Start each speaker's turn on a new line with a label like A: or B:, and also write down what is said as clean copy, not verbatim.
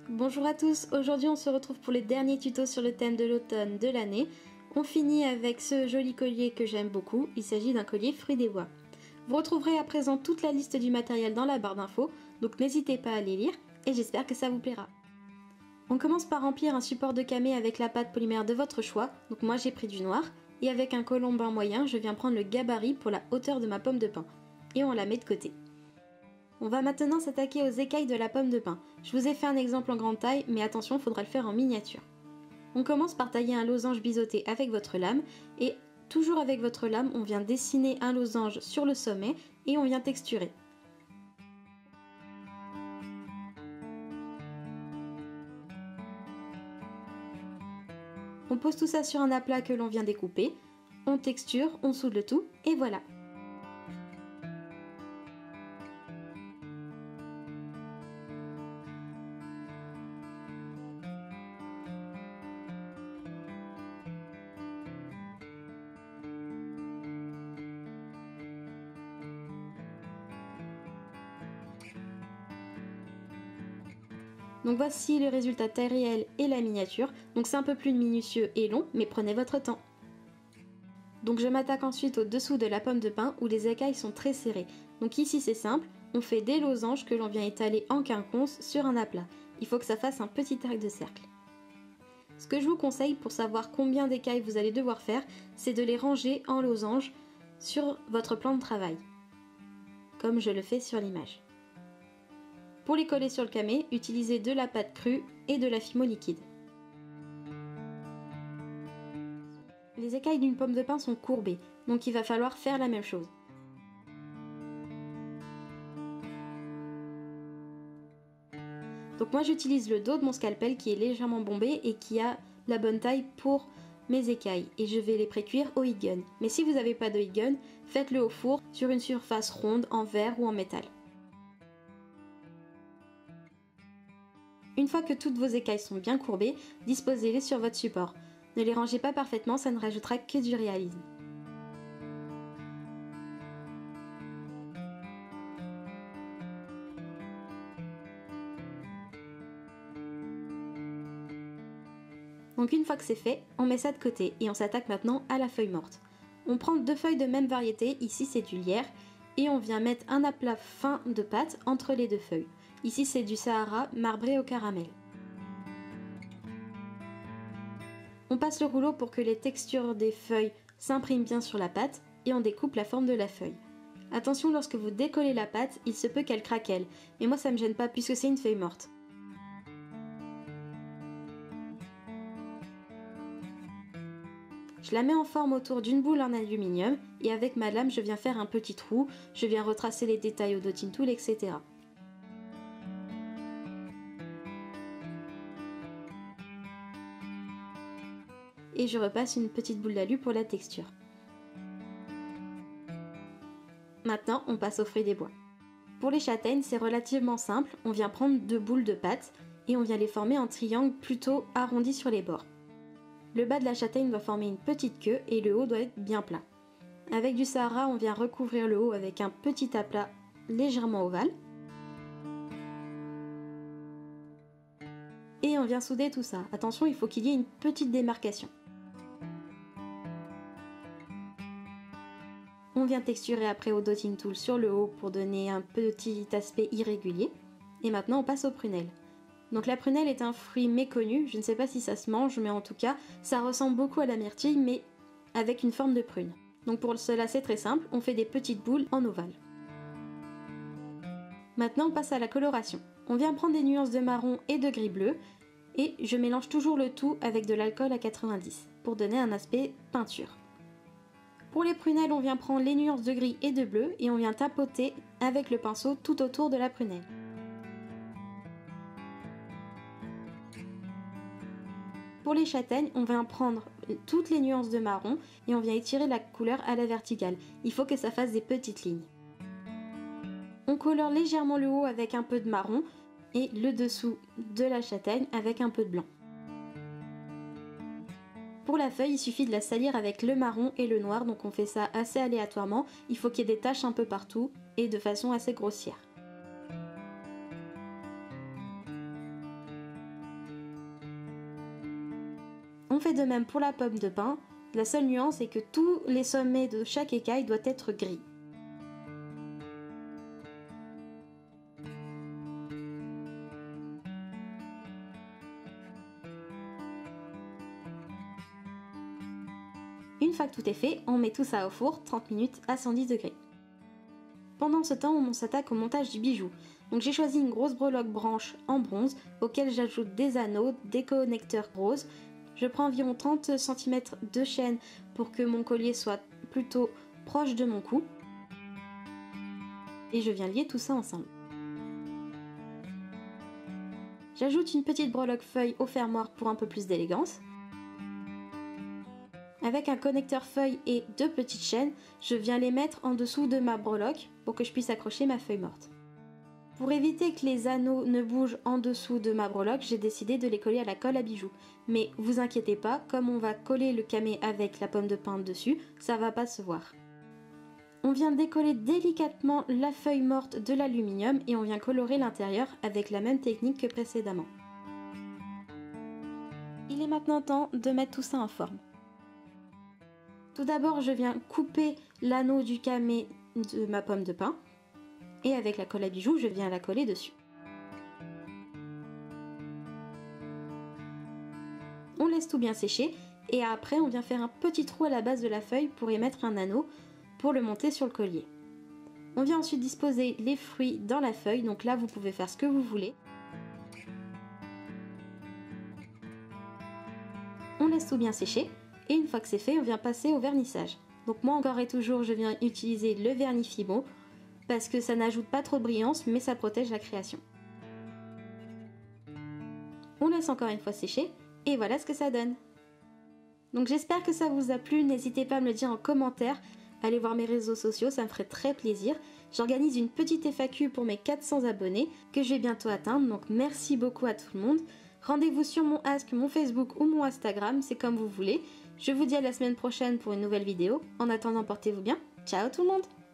A: Bonjour à tous, aujourd'hui on se retrouve pour le dernier tuto sur le thème de l'automne de l'année. On finit avec ce joli collier que j'aime beaucoup, il s'agit d'un collier fruits des bois. Vous retrouverez à présent toute la liste du matériel dans la barre d'infos, donc n'hésitez pas à les lire et j'espère que ça vous plaira. On commence par remplir un support de camé avec la pâte polymère de votre choix, donc moi j'ai pris du noir, et avec un colombin moyen je viens prendre le gabarit pour la hauteur de ma pomme de pin, et on la met de côté. On va maintenant s'attaquer aux écailles de la pomme de pin. Je vous ai fait un exemple en grande taille, mais attention, il faudra le faire en miniature. On commence par tailler un losange biseauté avec votre lame, et toujours avec votre lame, on vient dessiner un losange sur le sommet, et on vient texturer. On pose tout ça sur un aplat que l'on vient découper, on texture, on soude le tout, et voilà. Donc voici le résultat taille réelle et la miniature, donc c'est un peu plus minutieux et long, mais prenez votre temps. Donc je m'attaque ensuite au dessous de la pomme de pin où les écailles sont très serrées. Donc ici c'est simple, on fait des losanges que l'on vient étaler en quinconce sur un aplat. Il faut que ça fasse un petit arc de cercle. Ce que je vous conseille pour savoir combien d'écailles vous allez devoir faire, c'est de les ranger en losanges sur votre plan de travail, comme je le fais sur l'image. Pour les coller sur le camé, utilisez de la pâte crue et de la fimo liquide. Les écailles d'une pomme de pin sont courbées, donc il va falloir faire la même chose. Donc moi j'utilise le dos de mon scalpel qui est légèrement bombé et qui a la bonne taille pour mes écailles. Et je vais les pré-cuire au heat gun. Mais si vous n'avez pas de heat gun, faites-le au four sur une surface ronde en verre ou en métal. Une fois que toutes vos écailles sont bien courbées, disposez-les sur votre support. Ne les rangez pas parfaitement, ça ne rajoutera que du réalisme. Donc une fois que c'est fait, on met ça de côté et on s'attaque maintenant à la feuille morte. On prend deux feuilles de même variété, ici c'est du lierre, et on vient mettre un aplat fin de pâte entre les deux feuilles. Ici c'est du Sahara marbré au caramel. On passe le rouleau pour que les textures des feuilles s'impriment bien sur la pâte et on découpe la forme de la feuille. Attention, lorsque vous décollez la pâte, il se peut qu'elle craquelle, mais moi ça me gêne pas puisque c'est une feuille morte. Je la mets en forme autour d'une boule en aluminium et avec ma lame je viens faire un petit trou, je viens retracer les détails au dotting tool, etc. Et je repasse une petite boule d'alu pour la texture. Maintenant, on passe aux fruits des bois. Pour les châtaignes, c'est relativement simple, on vient prendre deux boules de pâte et on vient les former en triangle plutôt arrondi sur les bords. Le bas de la châtaigne doit former une petite queue et le haut doit être bien plat. Avec du Sahara, on vient recouvrir le haut avec un petit aplat légèrement ovale. Et on vient souder tout ça. Attention, il faut qu'il y ait une petite démarcation. On vient texturer après au dotting tool sur le haut pour donner un petit aspect irrégulier. Et maintenant on passe aux prunelles. Donc la prunelle est un fruit méconnu, je ne sais pas si ça se mange, mais en tout cas ça ressemble beaucoup à la myrtille mais avec une forme de prune. Donc pour cela c'est très simple, on fait des petites boules en ovale. Maintenant on passe à la coloration. On vient prendre des nuances de marron et de gris bleu et je mélange toujours le tout avec de l'alcool à 90 pour donner un aspect peinture. Pour les prunelles, on vient prendre les nuances de gris et de bleu et on vient tapoter avec le pinceau tout autour de la prunelle. Pour les châtaignes, on vient prendre toutes les nuances de marron et on vient étirer la couleur à la verticale. Il faut que ça fasse des petites lignes. On colore légèrement le haut avec un peu de marron et le dessous de la châtaigne avec un peu de blanc. Pour la feuille, il suffit de la salir avec le marron et le noir, donc on fait ça assez aléatoirement. Il faut qu'il y ait des taches un peu partout et de façon assez grossière. On fait de même pour la pomme de pin, la seule nuance est que tous les sommets de chaque écaille doivent être gris. Une fois que tout est fait, on met tout ça au four 30 minutes à 110 degrés. Pendant ce temps, on s'attaque au montage du bijou. Donc j'ai choisi une grosse breloque branche en bronze auquel j'ajoute des anneaux, des connecteurs roses. Je prends environ 30 cm de chaîne pour que mon collier soit plutôt proche de mon cou. Et je viens lier tout ça ensemble. J'ajoute une petite breloque feuille au fermoir pour un peu plus d'élégance. Avec un connecteur feuille et 2 petites chaînes, je viens les mettre en dessous de ma breloque pour que je puisse accrocher ma feuille morte. Pour éviter que les anneaux ne bougent en dessous de ma breloque, j'ai décidé de les coller à la colle à bijoux. Mais vous inquiétez pas, comme on va coller le camé avec la pomme de pin dessus, ça va pas se voir. On vient décoller délicatement la feuille morte de l'aluminium et on vient colorer l'intérieur avec la même technique que précédemment. Il est maintenant temps de mettre tout ça en forme. Tout d'abord, je viens couper l'anneau du camé de ma pomme de pin et avec la colle à bijoux, je viens la coller dessus. On laisse tout bien sécher et après, on vient faire un petit trou à la base de la feuille pour y mettre un anneau pour le monter sur le collier. On vient ensuite disposer les fruits dans la feuille, donc là, vous pouvez faire ce que vous voulez. On laisse tout bien sécher. Et une fois que c'est fait, on vient passer au vernissage. Donc moi encore et toujours, je viens utiliser le vernis Fimo parce que ça n'ajoute pas trop de brillance, mais ça protège la création. On laisse encore une fois sécher et voilà ce que ça donne. Donc j'espère que ça vous a plu, n'hésitez pas à me le dire en commentaire. Allez voir mes réseaux sociaux, ça me ferait très plaisir. J'organise une petite FAQ pour mes 400 abonnés que je vais bientôt atteindre, donc merci beaucoup à tout le monde. Rendez-vous sur mon Ask, mon Facebook ou mon Instagram, c'est comme vous voulez. Je vous dis à la semaine prochaine pour une nouvelle vidéo. En attendant, portez-vous bien. Ciao tout le monde!